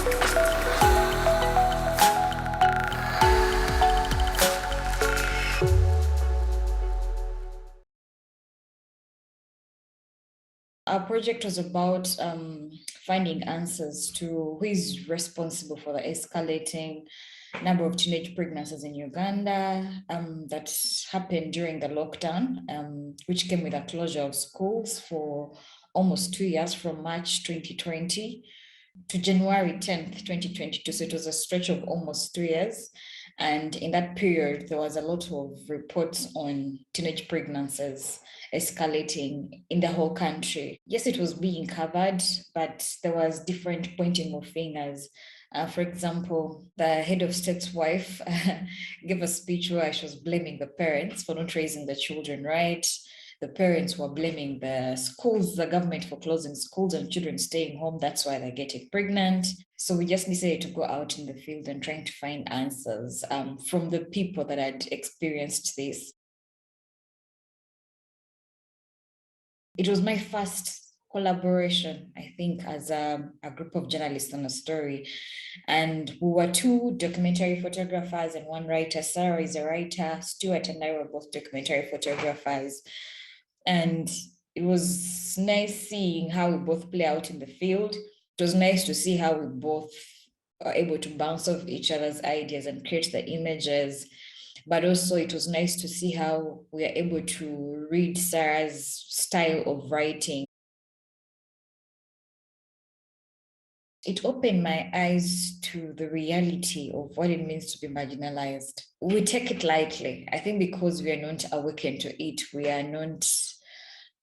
Our project was about finding answers to who is responsible for the escalating number of teenage pregnancies in Uganda that happened during the lockdown, which came with a closure of schools for almost 2 years, from March 2020 to January 10th, 2022. So it was a stretch of almost 3 years. And in that period, there was a lot of reports on teenage pregnancies escalating in the whole country. Yes, it was being covered, but there was different pointing of fingers. For example, the head of state's wife gave a speech where she was blaming the parents for not raising the children right. The parents were blaming the schools, the government, for closing schools and children staying home. That's why they're getting pregnant. So we just decided to go out in the field and trying to find answers from the people that had experienced this. It was my first collaboration, I think, as a group of journalists on a story. And we were two documentary photographers and one writer. Sarah is a writer, Stuart and I were both documentary photographers. And it was nice seeing how we both play out in the field. It was nice to see how we both are able to bounce off each other's ideas and create the images. But also it was nice to see how we are able to read Sarah's style of writing. It opened my eyes to the reality of what it means to be marginalized. We take it lightly. I think because we are not awakened to it, we are not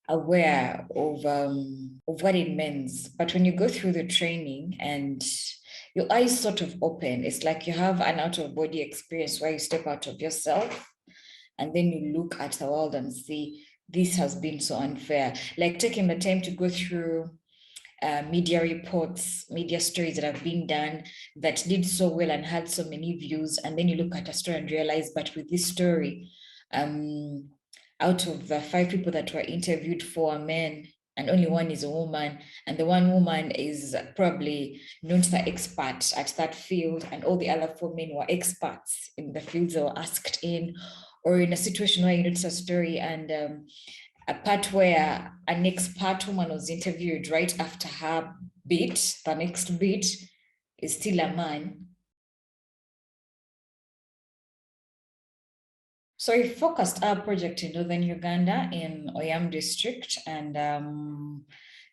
aware of what it means. But when you go through the training and your eyes sort of open, it's like you have an out-of-body experience where you step out of yourself and then you look at the world and see, this has been so unfair. Like taking the time to go through media reports, media stories that have been done that did so well and had so many views. And then you look at a story and realize, but with this story, out of the 5 people that were interviewed, 4 are men and only 1 is a woman. And the 1 woman is probably not the expert at that field. And all the other 4 men were experts in the fields they were asked in. Or in a situation where you notice a story and a part where an expert woman was interviewed right after her beat, the next beat is still a man. So we focused our project in northern Uganda in Oyam district, and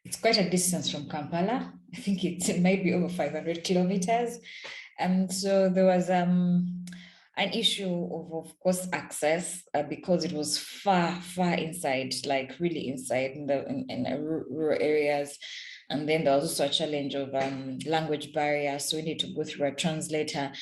it's quite a distance from Kampala. I think it might be over 500 kilometers. And so there was an issue of course, access because it was far inside, like really inside in rural areas. And then there was also a challenge of language barrier. So we need to go through a translator.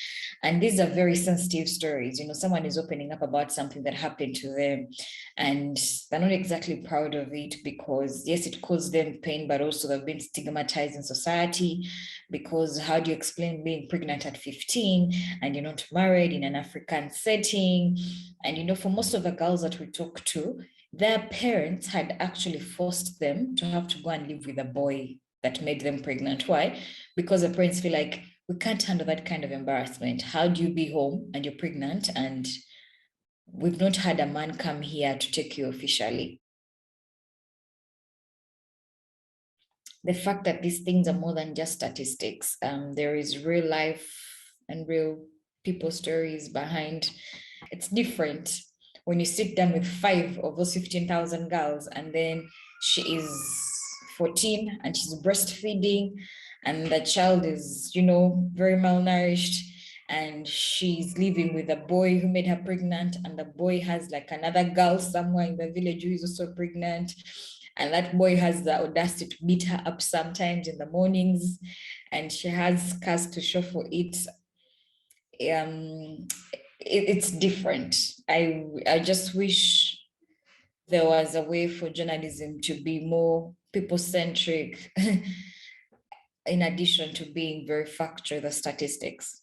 And these are very sensitive stories. You know, someone is opening up about something that happened to them and they're not exactly proud of it because yes, it caused them pain, but also they've been stigmatized in society because how do you explain being pregnant at 15 and you're not married in an African setting? And, you know, for most of the girls that we talk to, their parents had actually forced them to have to go and live with a boy that made them pregnant. Why? Because the parents feel like, we can't handle that kind of embarrassment. How do you be home and you're pregnant and we've not had a man come here to take you officially? The fact that these things are more than just statistics. There is real life and real people stories behind. It's different when you sit down with 5 of those 15,000 girls and then she is 14 and she's breastfeeding and the child is, you know, very malnourished and she's living with a boy who made her pregnant and the boy has like another girl somewhere in the village who is also pregnant. And that boy has the audacity to beat her up sometimes in the mornings and she has scars to show for it. It's different. I just wish there was a way for journalism to be more people-centric in addition to being very factual, the statistics.